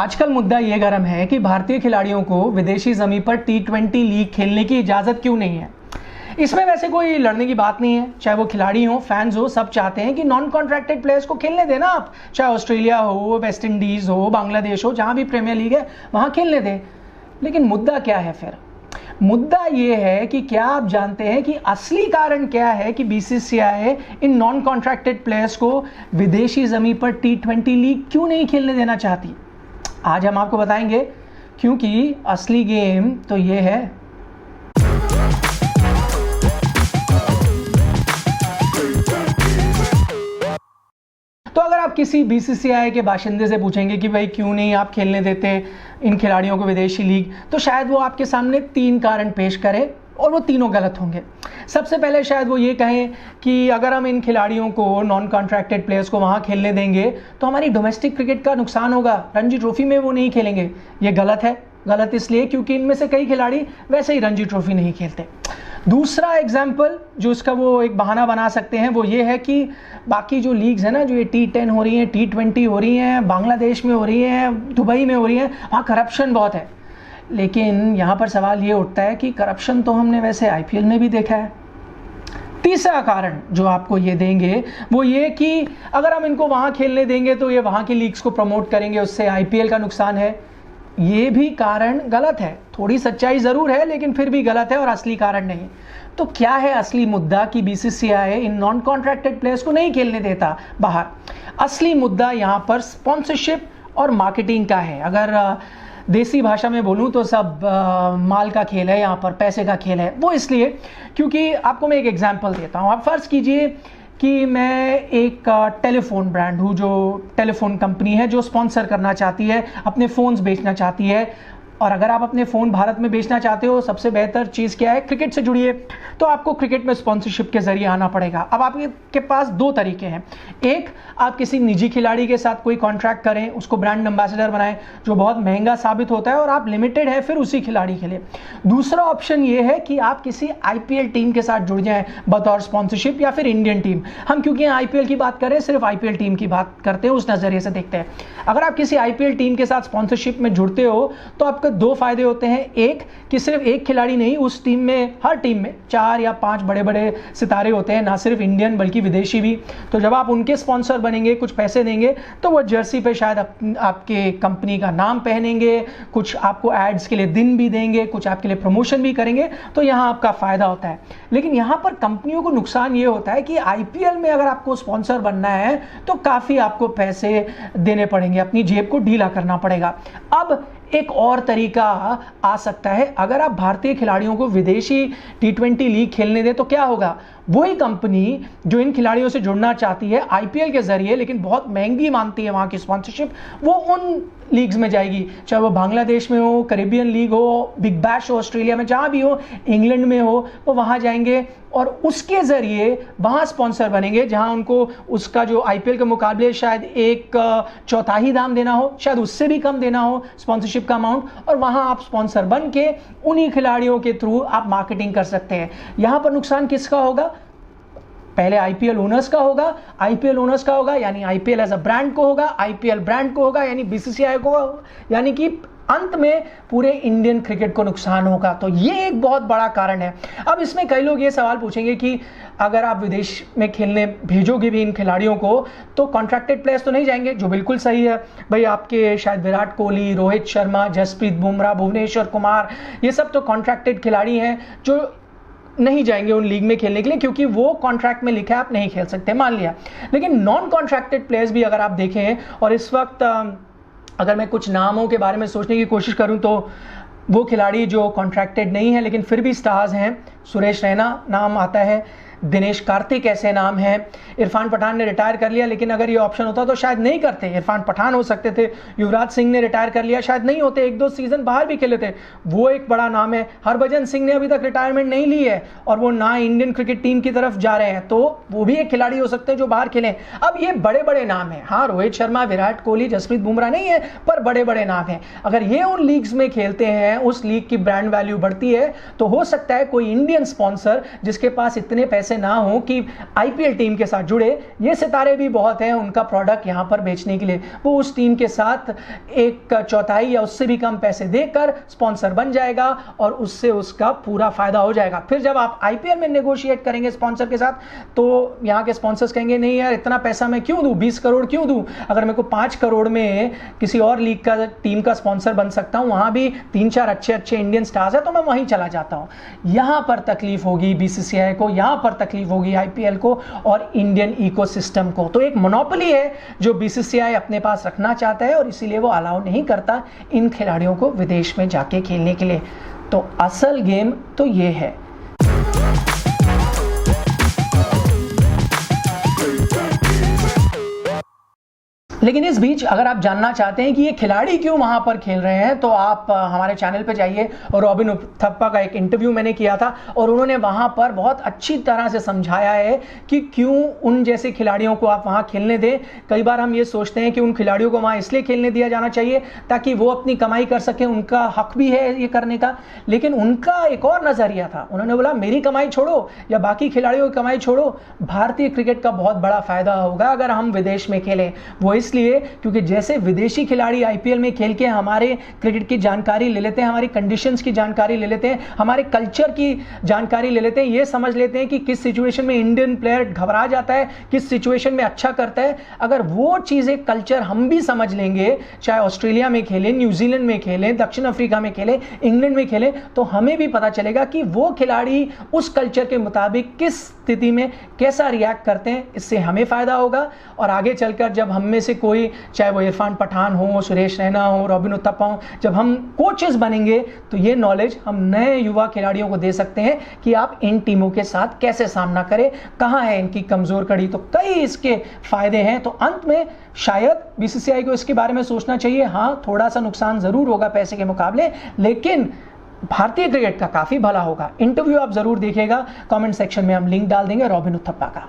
आजकल मुद्दा ये गर्म है कि भारतीय खिलाड़ियों को विदेशी जमीन पर टी20 लीग खेलने की इजाज़त क्यों नहीं है। इसमें वैसे कोई लड़ने की बात नहीं है, चाहे वो खिलाड़ी हो, फैंस हो, सब चाहते हैं कि नॉन कॉन्ट्रैक्टेड प्लेयर्स को खेलने देना आप, चाहे ऑस्ट्रेलिया हो, वेस्ट इंडीज़ हो, बांग्लादेश हो, जहाँ भी प्रीमियर लीग है वहाँ खेलने दें। लेकिन मुद्दा क्या है फिर? मुद्दा ये है कि क्या आप जानते हैं कि असली कारण क्या है कि BCCI in non contracted players को विदेशी जमीन पर टी20 लीग क्यों नहीं खेलने देना चाहती? आज हम आपको बताएंगे, क्योंकि असली गेम तो ये है। तो अगर आप किसी बीसीसीआई के बाशिंदे से पूछेंगे कि भाई क्यों नहीं आप खेलने देते इन खिलाड़ियों को विदेशी लीग, तो शायद वो आपके सामने 3 कारण पेश करें और वो तीनों गलत होंगे। सबसे पहले शायद वो ये कहें कि अगर हम इन खिलाड़ियों को, नॉन कॉन्ट्रैक्टेड प्लेयर्स को वहाँ खेलने देंगे तो हमारी डोमेस्टिक क्रिकेट का नुकसान होगा, रणजी ट्रॉफी में वो नहीं खेलेंगे। ये गलत है। गलत इसलिए क्योंकि इनमें से कई खिलाड़ी वैसे ही रणजी ट्रॉफी नहीं खेलते। दूसरा एग्जाम्पल जो इसका वो एक बहाना बना सकते हैं वो ये है कि बाकी जो लीग्स हैं ना, जो ये T10 हो रही हैं, T20 हो रही हैं, बांग्लादेश में हो रही हैं, दुबई में हो रही हैं, वहाँ करप्शन बहुत है। लेकिन यहाँ पर सवाल ये उठता है कि करप्शन तो हमने वैसे IPL में भी देखा है। तीसरा कारण जो आपको ये देंगे वो ये कि अगर हम इनको वहाँ खेलने देंगे तो ये वहाँ की लीग्स को प्रमोट करेंगे, उससे IPL का नुकसान है। ये भी कारण गलत है। थोड़ी सच्चाई ज़रूर है लेकिन फिर भी गलत है और असली कारण नहीं। तो क्या है असली मुद्दा कि BCCI in non contracted players को नहीं खेलने देता बाहर? असली मुद्दा यहाँ पर स्पॉन्सरशिप और मार्केटिंग का है। अगर देसी भाषा में बोलूँ तो सब माल का खेल है, यहाँ पर पैसे का खेल है। वो इसलिए क्योंकि आपको मैं एक एग्जांपल देता हूँ। आप फ़र्ज़ कीजिए कि मैं एक टेलीफोन ब्रांड हूँ, जो टेलीफोन कंपनी है जो स्पॉन्सर करना चाहती है, अपने फ़ोन्स बेचना चाहती है। और अगर आप अपने फ़ोन भारत में बेचना चाहते हो, सबसे बेहतर चीज़ क्या है? क्रिकेट से जुड़िए। तो आपको क्रिकेट में स्पॉन्सरशिप के ज़रिए आना पड़ेगा। अब आपके पास 2 तरीके हैं। एक, आप किसी निजी खिलाड़ी के साथ कोई कॉन्ट्रैक्ट करें, उसको ब्रांड एम्बेसडर बनाएं, जो बहुत महंगा साबित होता है और आप लिमिटेड है फिर उसी खिलाड़ी के लिए। दूसरा ऑप्शन ये है कि आप किसी IPL टीम के साथ जुड़ जाएं बतौर स्पॉन्सरशिप, या फिर इंडियन टीम। हम क्योंकि IPL की बात करें, सिर्फ IPL टीम की बात करते हैं, उस नज़रिए से देखते हैं। अगर आप किसी IPL टीम के साथ स्पॉन्सरशिप में जुड़ते हो तो आपको 2 फायदे होते हैं। एक कि सिर्फ एक खिलाड़ी नहीं, उस टीम में, हर टीम में 4 या 5 बड़े बड़े सितारे होते हैं, ना सिर्फ इंडियन बल्कि विदेशी भी। तो जब आप उनके स्पॉन्सर बनेंगे, कुछ पैसे देंगे, तो वो जर्सी पे शायद आपके कंपनी का नाम पहनेंगे, कुछ आपको एड्स के लिए दिन भी देंगे, कुछ आपके लिए प्रमोशन भी करेंगे। तो यहाँ आपका फ़ायदा होता है। लेकिन यहाँ पर कंपनियों को नुकसान ये होता है कि IPL में अगर आपको स्पॉन्सर बनना है तो काफ़ी आपको पैसे देने पड़ेंगे, अपनी जेब को ढीला करना पड़ेगा। अब एक और तरीका आ सकता है, अगर आप भारतीय खिलाड़ियों को विदेशी T20 लीग खेलने दें तो क्या होगा? वही कंपनी जो इन खिलाड़ियों से जुड़ना चाहती है IPL के जरिए, लेकिन बहुत महंगी मानती है वहाँ की स्पॉन्सरशिप, वो उन लीग्स में जाएगी, चाहे वो बांग्लादेश में हो, कैरेबियन लीग हो, बिग बैश हो, ऑस्ट्रेलिया में, जहाँ भी हो, इंग्लैंड में हो, वो वहाँ जाएंगे और उसके ज़रिए वहाँ स्पॉन्सर बनेंगे, जहाँ उनको उसका जो IPL के मुकाबले शायद 1/4 दाम देना हो, शायद उससे भी कम देना हो स्पॉन्सरशिप का अमाउंट, और वहाँ आप स्पॉन्सर बन के उन्हीं खिलाड़ियों के थ्रू आप मार्केटिंग कर सकते हैं। यहाँ पर नुकसान किसका होगा? पहले IPL ओनर्स का होगा। IPL ओनर्स का होगा यानी IPL एज अ ब्रांड को होगा, IPL ब्रांड को होगा यानी BCCI को, यानी कि अंत में पूरे इंडियन क्रिकेट को नुकसान होगा। तो ये एक बहुत बड़ा कारण है। अब इसमें कई लोग ये सवाल पूछेंगे कि अगर आप विदेश में खेलने भेजोगे भी इन खिलाड़ियों को तो कॉन्ट्रैक्टेड प्लेयर्स तो नहीं जाएंगे, जो बिल्कुल सही है। भाई आपके शायद विराट कोहली, रोहित शर्मा, जसप्रीत बुमराह, भुवनेश्वर कुमार, ये सब तो कॉन्ट्रैक्टेड खिलाड़ी हैं जो नहीं जाएंगे उन लीग में खेलने के लिए, क्योंकि वो कॉन्ट्रैक्ट में लिखा है आप नहीं खेल सकते, मान लिया। लेकिन नॉन कॉन्ट्रैक्टेड प्लेयर्स भी अगर आप देखें, और इस वक्त अगर मैं कुछ नामों के बारे में सोचने की कोशिश करूं तो वो खिलाड़ी जो कॉन्ट्रैक्टेड नहीं है लेकिन फिर भी स्टार्स हैं, सुरेश रैना नाम आता है, दिनेश कार्तिक ऐसे नाम हैं। इरफान पठान ने रिटायर कर लिया, लेकिन अगर ये ऑप्शन होता तो शायद नहीं करते। इरफान पठान हो सकते थे। युवराज सिंह ने रिटायर कर लिया, शायद नहीं होते, 1-2 सीजन बाहर भी खेले थे, वो एक बड़ा नाम है। हरभजन सिंह ने अभी तक रिटायरमेंट नहीं ली है और वो ना इंडियन क्रिकेट टीम की तरफ जा रहे हैं, तो वो भी एक खिलाड़ी हो सकते हैं जो बाहर खेलें। अब ये बड़े बड़े नाम हैं, हाँ, रोहित शर्मा, विराट कोहली, जसप्रीत बुमराह नहीं है, पर बड़े बड़े नाम हैं। अगर ये उन लीग्स में खेलते हैं, उस लीग की ब्रांड वैल्यू बढ़ती है, तो हो सकता है कोई इंडियन स्पॉन्सर जिसके पास इतने पैसे ऐसे ना हो कि आईपीएल टीम के साथ जुड़े। ये सितारे भी बहुत हैं उनका प्रोडक्ट यहाँ पर बेचने के लिए, वो उस टीम के साथ 1/4 या उससे भी कम पैसे देकर स्पॉन्सर बन जाएगा और उससे उसका पूरा फायदा हो जाएगा। फिर जब आप आईपीएल में नेगोशिएट करेंगे स्पॉन्सर के साथ, तो यहाँ के स्पॉन्सर्स कहेंगे नहीं यार इतना पैसा मैं क्यों दूं, 20 करोड़ क्यों दूं, अगर मेरे को 5 करोड़ में किसी और लीग का टीम का स्पॉन्सर बन सकता हूं, वहां भी 3-4 अच्छे इंडियन स्टार्स है तो मैं वहीं चला जाता हूं। यहां पर तकलीफ होगी बीसीसीआई को, यहां पर तकलीफ होगी आईपीएल को और इंडियन इकोसिस्टम को। तो एक मोनोपोली है जो बीसीसीआई अपने पास रखना चाहता है और इसीलिए वो अलाउ नहीं करता इन खिलाड़ियों को विदेश में जाके खेलने के लिए। तो असल गेम तो ये है। लेकिन इस बीच अगर आप जानना चाहते हैं कि ये खिलाड़ी क्यों वहां पर खेल रहे हैं, तो आप हमारे चैनल पे जाइए और रॉबिन उथप्पा का एक इंटरव्यू मैंने किया था और उन्होंने वहां पर बहुत अच्छी तरह से समझाया है कि क्यों उन जैसे खिलाड़ियों को आप वहां खेलने दें। कई बार हम ये सोचते हैं कि उन खिलाड़ियों को वहां इसलिए खेलने दिया जाना चाहिए ताकि वो अपनी कमाई कर सकें, उनका हक भी है ये करने का, लेकिन उनका एक और नजरिया था। उन्होंने बोला मेरी कमाई छोड़ो या बाकी खिलाड़ियों की कमाई छोड़ो, भारतीय क्रिकेट का बहुत बड़ा फायदा होगा अगर हम विदेश में खेलें। वो इसलिए क्योंकि जैसे विदेशी खिलाड़ी आईपीएल में खेल के हमारे क्रिकेट की जानकारी ले लेते हैं, हमारी कंडीशंस की जानकारी ले लेते हैं, हमारे कल्चर की जानकारी ले लेते हैं, ये समझ लेते हैं कि किस सिचुएशन में इंडियन प्लेयर घबरा जाता है, किस सिचुएशन में अच्छा करता है। अगर वो चीजें कल्चर हम भी समझ लेंगे, चाहे ऑस्ट्रेलिया में खेलें, न्यूजीलैंड में खेलें, दक्षिण अफ्रीका में खेलें, इंग्लैंड में खेलें, तो हमें भी पता चलेगा कि वो खिलाड़ी उस कल्चर के मुताबिक किस स्थिति में कैसा रिएक्ट करते हैं। इससे हमें फायदा होगा और आगे चलकर जब हम में से कोई, चाहे वो इरफान पठान हो, सुरेश रैना हो, रॉबिन उथप्पा हो, जब हम कोचेस बनेंगे तो ये नॉलेज हम नए युवा खिलाड़ियों को दे सकते हैं कि आप इन टीमों के साथ कैसे सामना करें, कहां है इनकी कमजोर कड़ी। तो कई इसके फायदे हैं। तो अंत में शायद बीसीसीआई को इसके बारे में सोचना चाहिए। हां, थोड़ा सा नुकसान जरूर होगा पैसे के मुकाबले, लेकिन भारतीय क्रिकेट का काफी भला होगा। इंटरव्यू आप जरूर देखिएगा, कमेंट सेक्शन में हम लिंक डाल देंगे रॉबिन उथप्पा का।